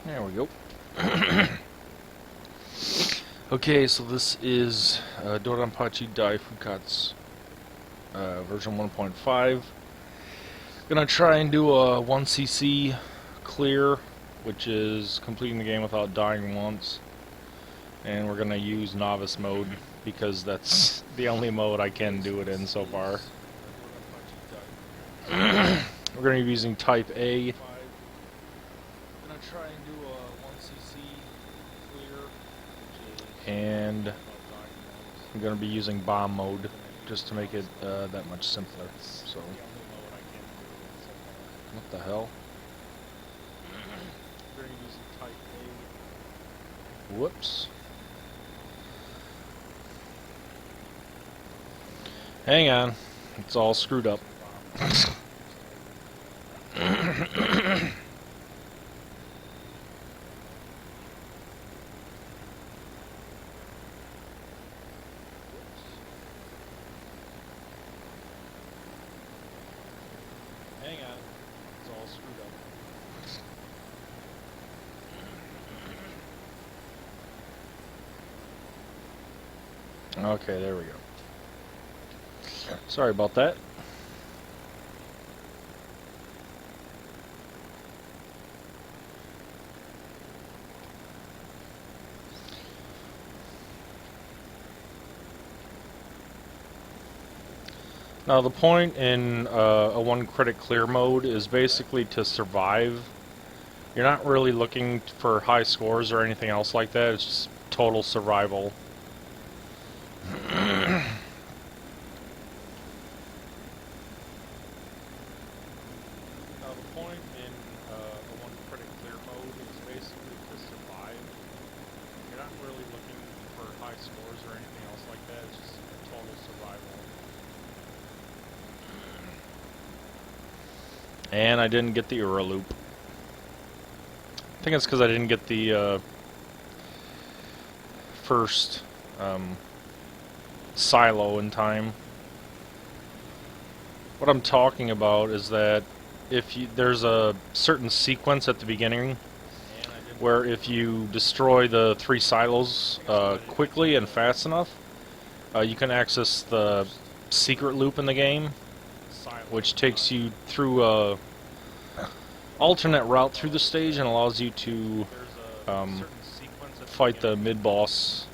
There we go. Okay, so this is DoDonPachi Daifukkatsu version 1.5. Gonna try and do a 1cc clear, which is completing the game without dying once. And we're gonna use Novice mode because that's the only mode I can do it in so far. We're gonna be using Type A. Gonna try and do a 1cc clear, and I'm gonna be using bomb mode just to make it that much simpler. So, what the hell? We're gonna be using Type A. Whoops. Hang on, it's all screwed up. Hang on, it's all screwed up. Okay, there we go. Sorry about that. Now the point in a one credit clear mode is basically to survive. You're not really looking for high scores or anything else like that, it's just total survival. Now the point in a one credit clear mode is basically to survive. You're not really looking for high scores or anything else like that, it's just total survival. And I didn't get the Ura loop. I think it's because I didn't get the first silo in time. What I'm talking about is that there's a certain sequence at the beginning where if you destroy the 3 silos quickly and fast enough, you can access the secret loop in the game, which takes you through a alternate route through the stage and allows you to fight the mid-bosses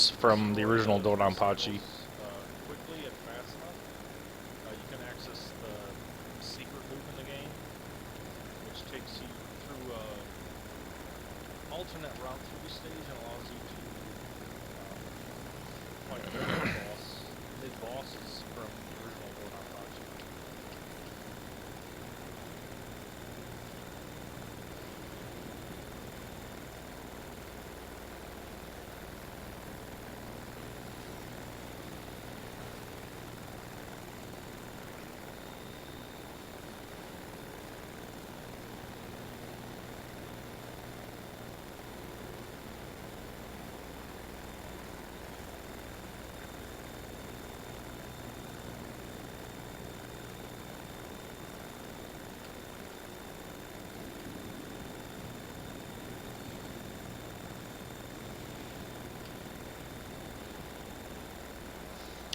from the original DoDonPachi. Alternate route through the stage and allows you to fight the mid-bosses from the original DoDonPachi.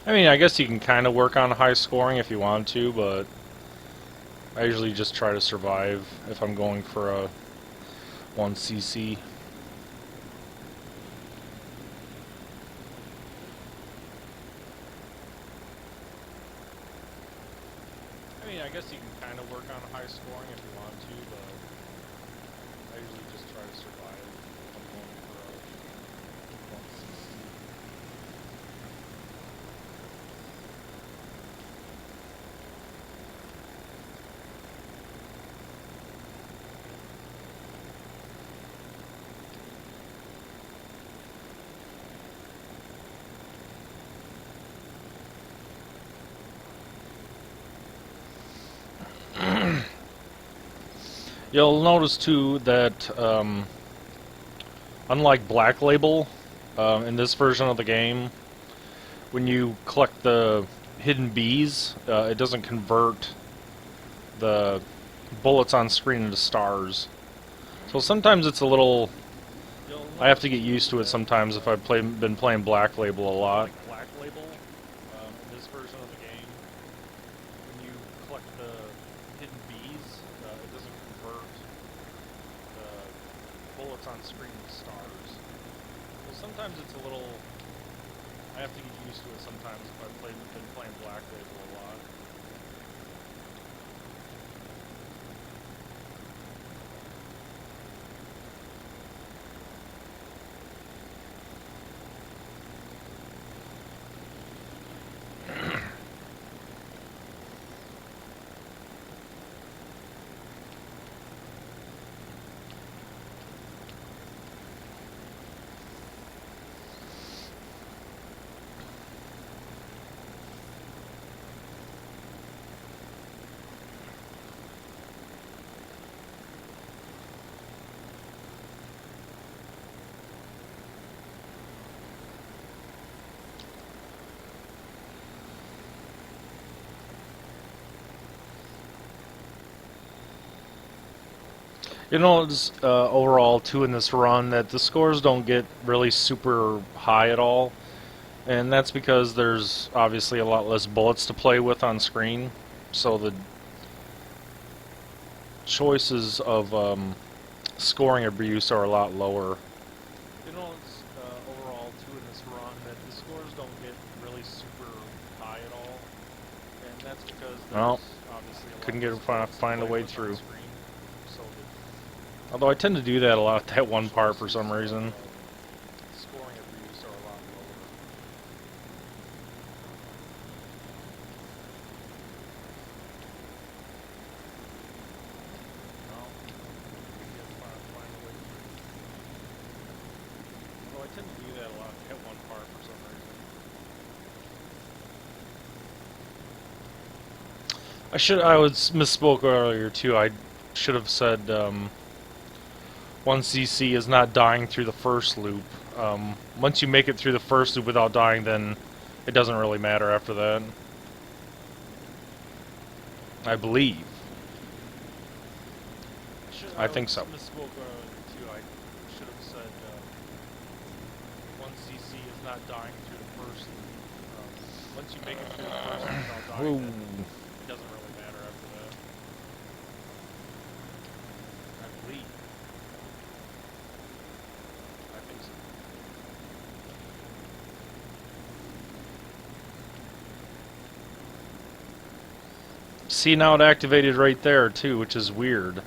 I mean, I guess you can kind of work on high scoring if you want to, but I usually just try to survive if I'm going for a 1cc. I mean, I guess you can kind of work on high scoring if you want to, but I usually just try to survive if I'm going for a 1cc. You'll notice too that unlike Black Label, in this version of the game, when you collect the hidden bees, it doesn't convert the bullets on screen into stars. So sometimes it's a little... I have to get used to it sometimes if I've been playing Black Label a lot. Like Black Label, in this version of the game, when you collect the hidden bees, it doesn't convert the bullets on screen to stars. So sometimes it's a little... I have to get used to it sometimes if I've been playing Black Label a lot. You know, it's overall too in this run that the scores don't get really super high at all, and that's because there's obviously a lot less bullets to play with on screen, so the choices of scoring abuse are a lot lower. You know, it's overall too in this run that the scores don't get really super high at all, and that's because there's Well, obviously a lot couldn't less get bullets to find a play way with on through. screen, so the Although I tend to do that a lot, that one part for some reason. scoring abuse are a lot lower. No, we can find a way through. Although I tend to do that a lot, that one part for some reason. I was misspoke earlier too. I should have said 1cc is not dying through the first loop. Once you make it through the first loop without dying, then it doesn't really matter after that. I believe. I think so. Misspoke earlier too. I should have said 1cc is not dying through the first loop. Once you make it through the first loop without dying, then it doesn't really matter after that. I believe. I think so. See, now it activated right there too, which is weird.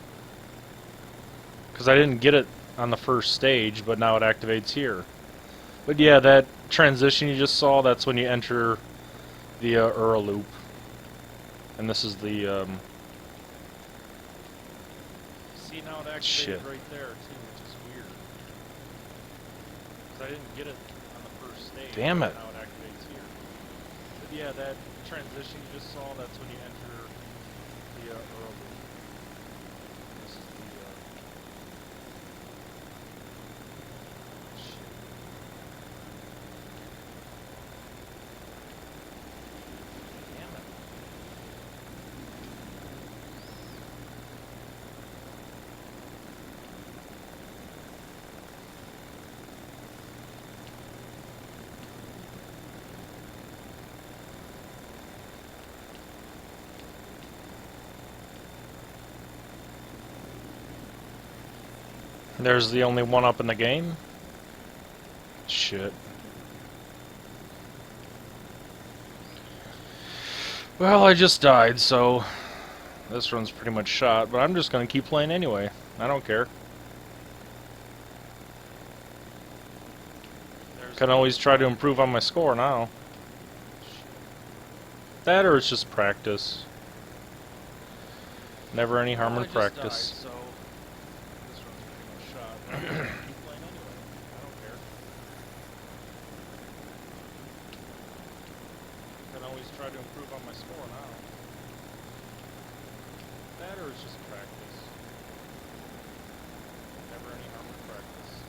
Because I didn't get it on the first stage, but now it activates here. But yeah, that transition you just saw, that's when you enter the Ura loop. And this is the... See, now it activated Shit. right there too, which is weird. Because I didn't get it on the first stage. Damn but it. now it activates here. But yeah, that transition you just saw, that's when you enter the Ura loop. This is the... shit. Damn it. There's the only one up in the game? Shit. Well, I just died, so this run's pretty much shot, but I'm just gonna keep playing anyway. I don't care. Can always try to improve on my score now. That or it's just practice. Never any harm in practice. Died, so this one's pretty much shot. But I'm just gonna keep playing anyway. I don't care. Can always try to improve on my score now. That or it's just practice. Never any harm in practice.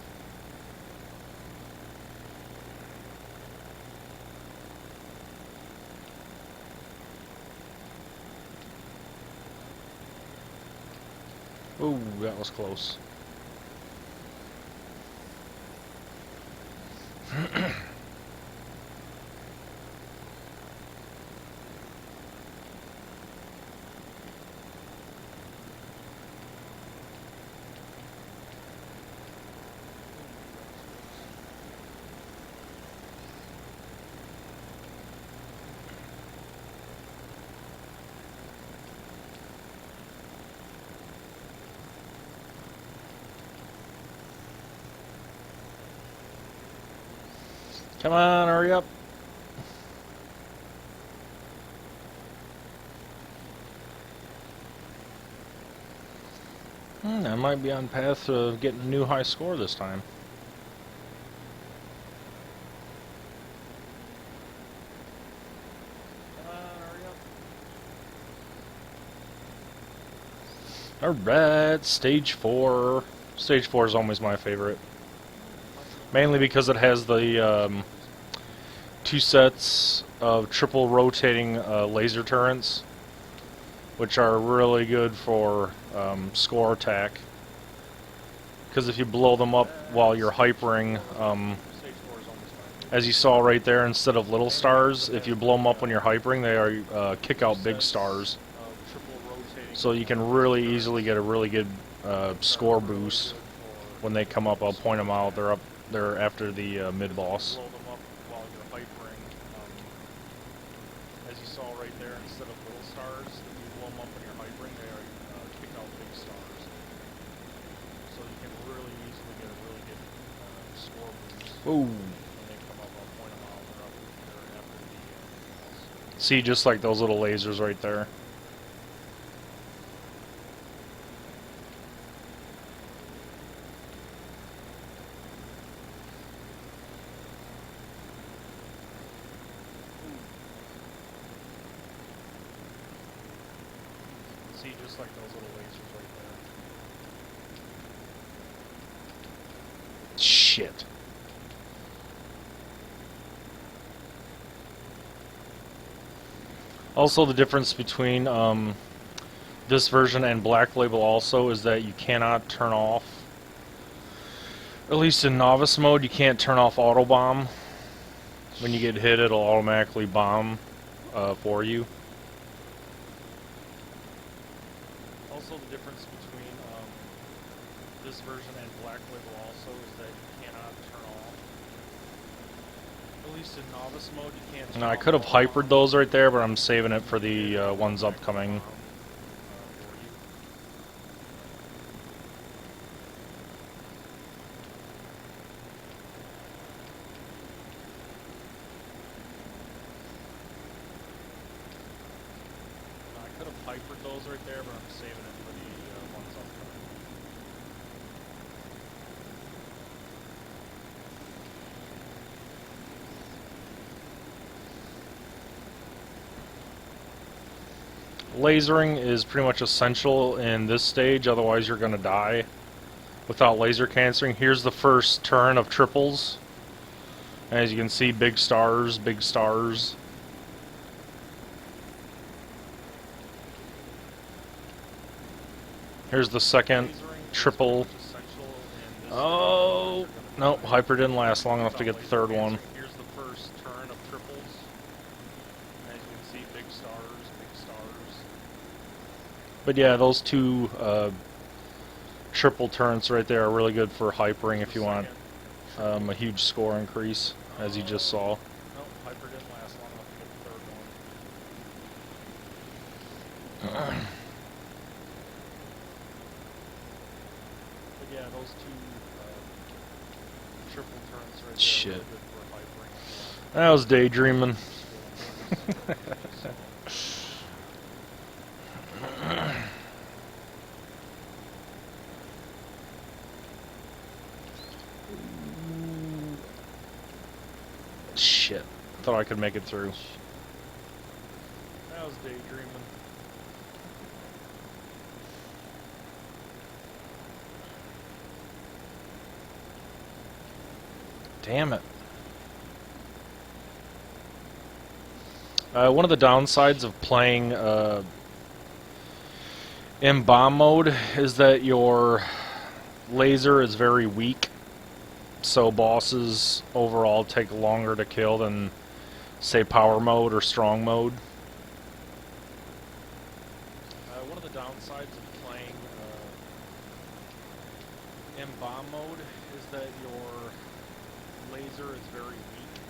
Ooh, that was close. Come on, hurry up. I might be on path to getting a new high score this time. Alright, stage 4. Stage 4 is always my favorite. Mainly because it has the 2 sets of triple rotating laser turrets, which are really good for score attack. Because if you blow them up while you're hypering, as you saw right there, instead of little stars, if you blow them up when you're hypering, they are kick out big stars. So you can really easily get a really good score boost when they come up. I'll point them out. They're up there after the mid boss. Blow them up while you're hypering. As you saw right there, instead of little stars, if you blow them up when you're hypering, they are kick out big stars. So you can really easily get a really good score boost. Ooh. When they come up, I'll point them out. They're after the boss. See, just like those little lasers right there. See, just like those little lasers right there. Shit. Also, the difference between this version and Black Label also is that you cannot turn off, at least in Novice mode, you can't turn off auto bomb. When you get hit, it'll automatically bomb for you. Also, the difference between this version and Black Label also is that you cannot turn off. At least in Novice mode, you can't turn Now, I off could have auto hypered bomb. those right there, but I'm saving it for the ones upcoming. I could have hypered those right there, but I'm saving it for the ones upcoming. Lasering is pretty much essential in this stage, otherwise you're going to die without laser canceling. Here's the first turn of triples. As you can see, big stars, big stars. Here's the second Lasering triple. is essential in this Oh, stage. no, hyper didn't last long enough to get the third one. Here's the first turn of triples. As you can see, big stars, big stars. But yeah, those two triple turrets right there are really good for hypering if you want a huge score increase, as you just saw. Nope, hyper didn't last long enough to get the third one. But yeah, those two triple turns right there Shit. are really good for hypering. That was daydreaming. Shit. Thought I could make it through. That was daydreaming. Damn it. One of the downsides of playing in bomb mode is that your laser is very weak, so bosses overall take longer to kill than, say, power mode or strong mode. One of the downsides of playing in bomb mode is that your laser is very weak,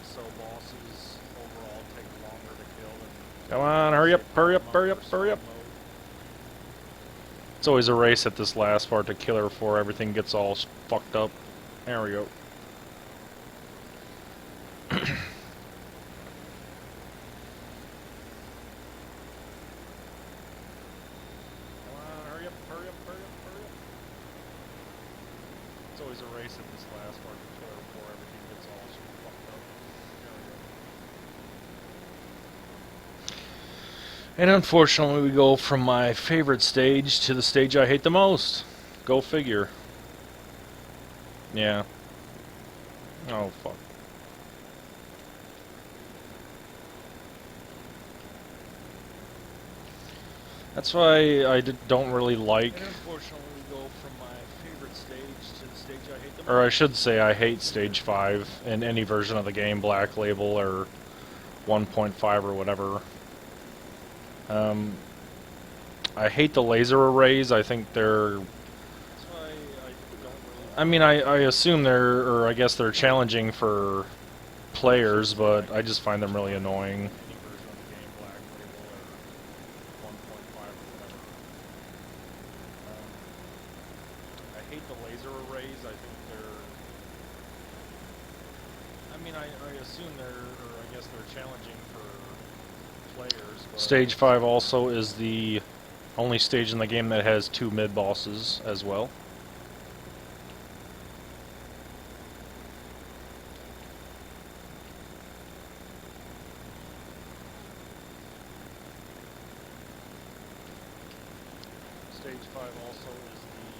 so bosses overall take longer to kill than... Come on, hurry up, hurry up, hurry up, hurry up. It's always a race at this last part to kill her before everything gets all fucked up. There we go. always a race at this last part before everything gets all fucked up. There we go. And unfortunately, we go from my favorite stage to the stage I hate the most. Go figure. Yeah. Oh, fuck. That's why I don't really like... And unfortunately, we go from my favorite stage to the stage I hate the most. Or I should say I hate Stage 5 in any version of the game, Black Label or 1.5 or whatever. I hate the laser arrays. I think they're... That's why I don't really... I mean, I assume they're... or I guess they're challenging for players, but I just find them really annoying. Any version of the game, Black Label or 1.5 or whatever. I hate the laser arrays. I think they're... I mean, I assume they're... or I guess they're challenging for players, but... Stage 5 also is the only stage in the game that has 2 mid-bosses as well. Stage 5 also is the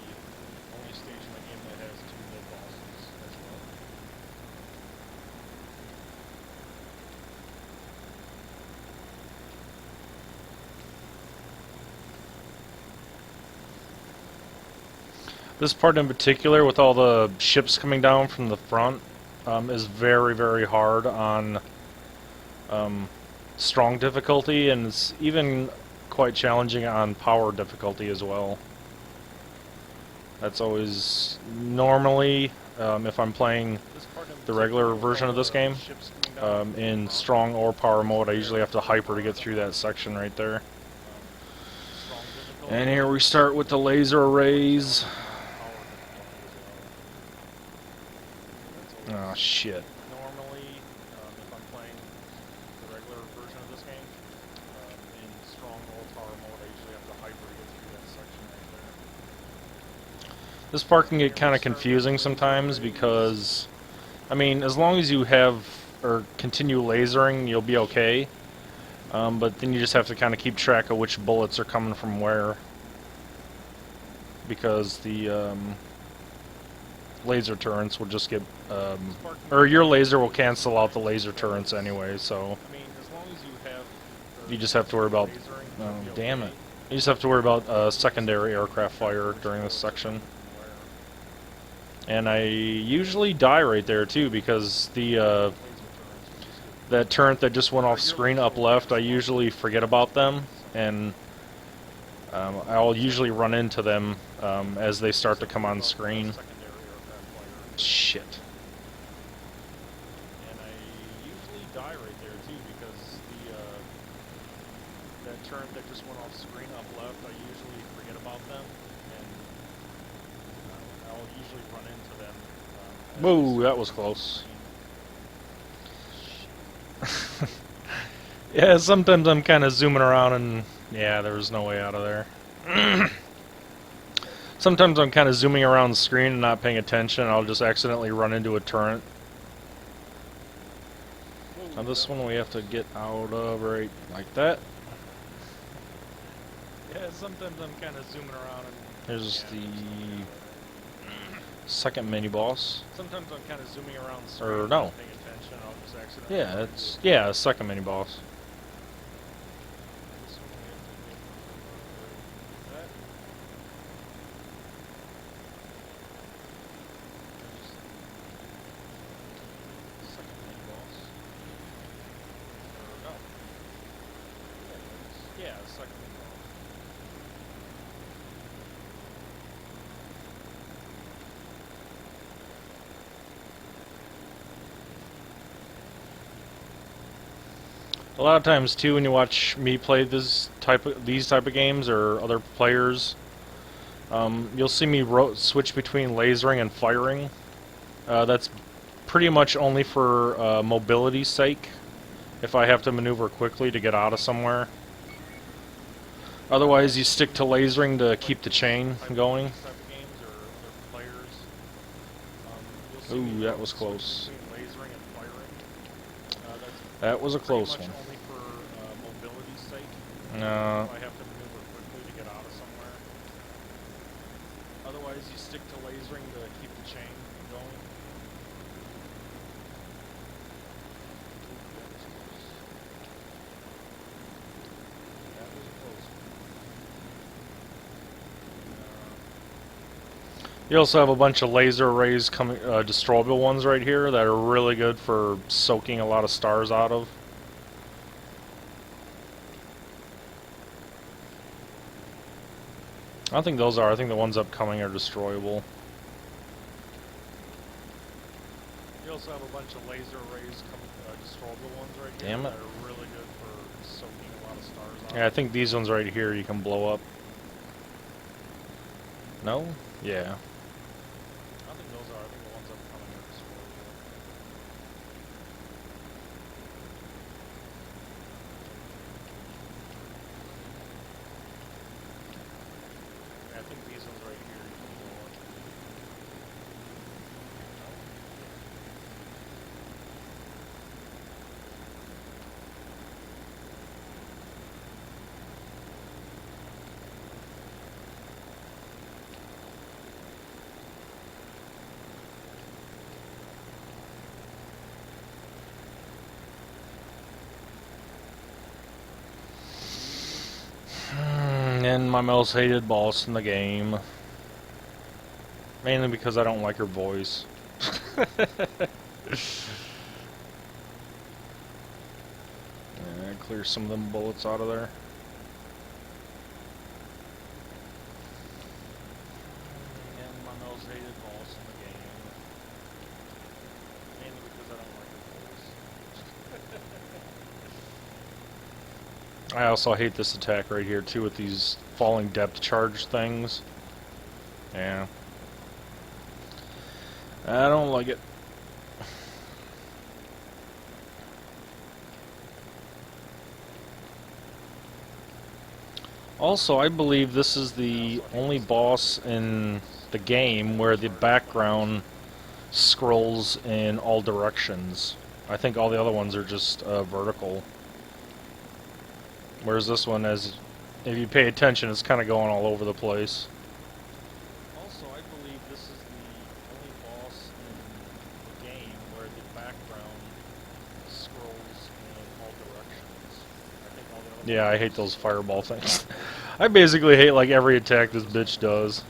only stage in the game that has 2 mid-bosses as well. This part in particular, with all the ships coming down from the front, is very, very hard on strong difficulty, and it's even quite challenging on power difficulty as well. That's always normally, if I'm playing the regular version of this game, in strong or power mode, I usually have to hyper to get through that section right there. And here we start with the laser arrays. Oh shit. Normally, if I'm playing the regular version of this game, in strong or power mode, I usually have to hyper to get through that section right there. This part can get kind of confusing sometimes because, I mean, as long as you have, or continue lasering, you'll be okay. But then you just have to kind of keep track of which bullets are coming from where. Because the laser turrets will just get, or your laser will cancel out the laser turrets anyway, so I mean, as long as you have... you just have to worry about, oh, damn it. You just have to worry about secondary aircraft fire during this section. And I usually die right there too, because the that turret that just went off screen up left, I usually forget about them, and I'll usually run into them as they start to come on screen. Shit. And I usually die right there too, because that turret that just went off screen up left, I usually forget about them, and I'll usually run into them. Whoa, that was close. Yeah, sometimes I'm kind of zooming around and... yeah, there was no way out of there. Sometimes I'm kind of zooming around the screen and not paying attention, and I'll just accidentally run into a turret. Now this one we have to get out of right like that. Yeah, sometimes I'm kind of zooming around and... Here's the second mini-boss. Sometimes I'm kind of zooming around the screen Or and no. not paying attention, I'll just accidentally... Yeah, it's... yeah, second mini-boss. This one we have to get that. Second mini boss. Or no. Yeah, second mini boss. A lot of times too, when you watch me play these type of games or other players, you'll see me switch between lasering and firing. That's pretty much only for mobility's sake, if I have to maneuver quickly to get out of somewhere. Otherwise, you stick to lasering to keep the chain going. These type of games or other players, Ooh, that was close. Between lasering and firing. That was a Pretty close much one. only for mobility's sake. No. If I have to maneuver quickly to get out of somewhere. Otherwise, you stick to lasering to keep the chain going. That was close. You also have a bunch of laser arrays coming, destroyable ones right here that are really good for soaking a lot of stars out of. I don't think those are. I think the ones upcoming are destroyable. You also have a bunch of laser arrays, destroyable ones right here. Damn it. That are really good for soaking a lot of stars out. Yeah, I think these ones right here you can blow up. No? Yeah. I think those are. I think the ones upcoming are destroyable. Yeah, I think these ones right here you can blow up. And my most hated boss in the game. Mainly because I don't like her voice. Clear some of them bullets out of there. And my most hated boss in the game. Mainly because I don't like the voice. I also hate this attack right here too with these falling depth charge things. Yeah. I don't like it. Also, I believe this is the only boss in the game where the background scrolls in all directions. I think all the other ones are just vertical. Whereas this one, as if you pay attention, it's kind of going all over the place. Also, I believe this is the only boss in the game where the background scrolls in all directions. I think all the other Yeah, I hate ones- those fireball things. I basically hate like every attack this bitch does.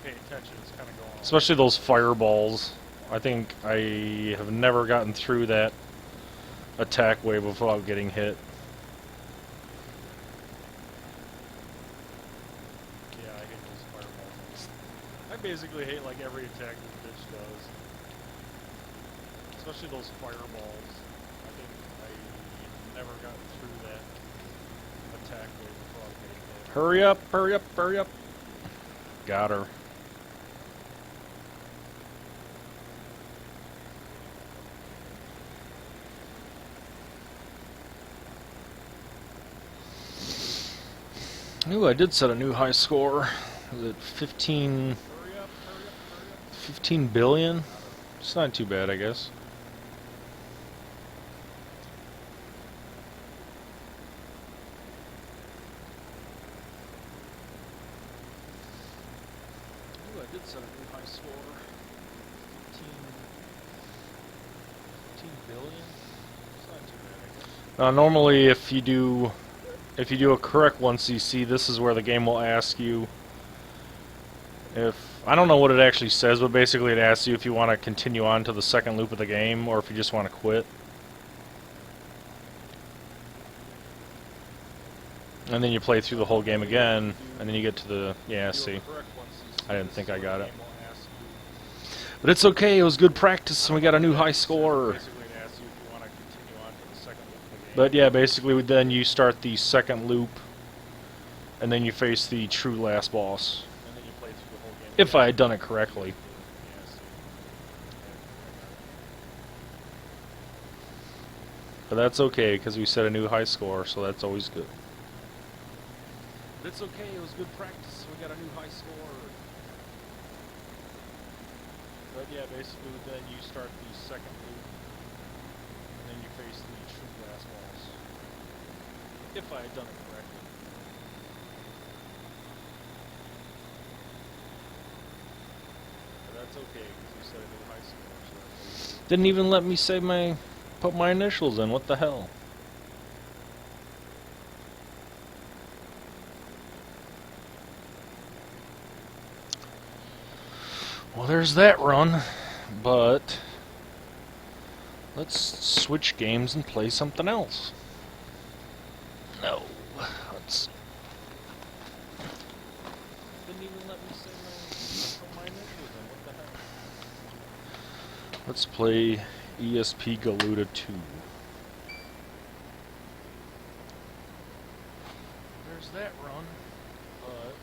When you pay attention, it's kind of going all Especially those fireballs. I think I have never gotten through that attack wave without getting hit. Yeah, I hate those fireballs. I basically hate like every attack this bitch does. Especially those fireballs. I think I never got through that attack wave without getting hit. Hurry up, hurry up, hurry up. Got her. Ooh, I did set a new high score. Was it 15 Hurry up, hurry up, hurry up. 15 billion? It's not too bad, I guess. Ooh, I did set a new high score. 15 billion? It's not too bad, I guess. Now, normally, if you do a correct 1cc, this is where the game will ask you if, I don't know what it actually says, but basically it asks you if you want to continue on to the second loop of the game or if you just want to quit. And then you play through the whole game again, and then you get to the, yeah, see. I didn't think I got it. But it's okay, it was good practice, and we got a new high score. But yeah, basically then you start the second loop, and then you face the true last boss. If I had done it correctly. But that's okay, because we set a new high score, so that's always good. But it's okay, it was good practice, we got a new high score. But yeah, basically then you start the second loop, and then you face the true glass walls. If I had done it correctly. But that's okay, because you said it was high score, so that's okay. Didn't even let me say put my initials in. What the hell? Well, there's that run, but let's switch games and play something else. No, let's. Didn't even let me say put my initials in. What the heck? Let's play ESP Galuda 2. There's that run, but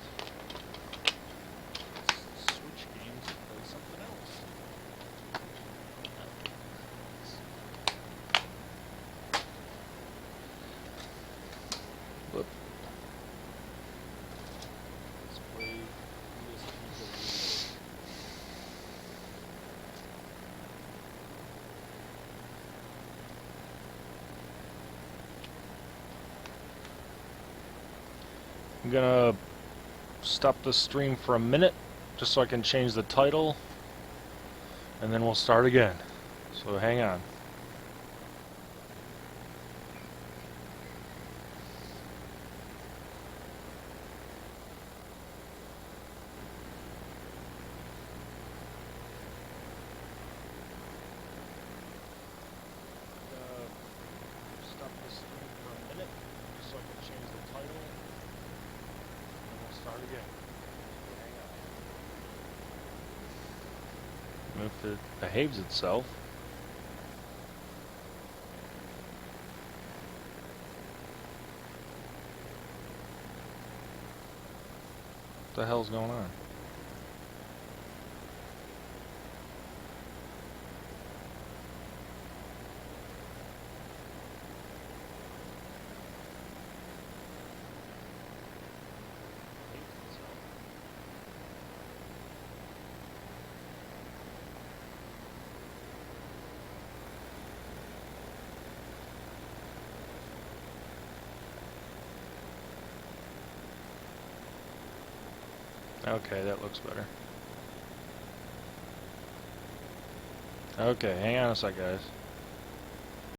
let's switch games and play something else. Whoop. Let's play ESP Galuda. I'm gonna stop the stream for a minute just so I can change the title, and then we'll start again. So hang on. Stop the stream for a minute just so I can change the title, and we'll start again. Hang on. If it behaves itself. What the hell's going on? Okay, that looks better. Okay, hang on a sec, guys.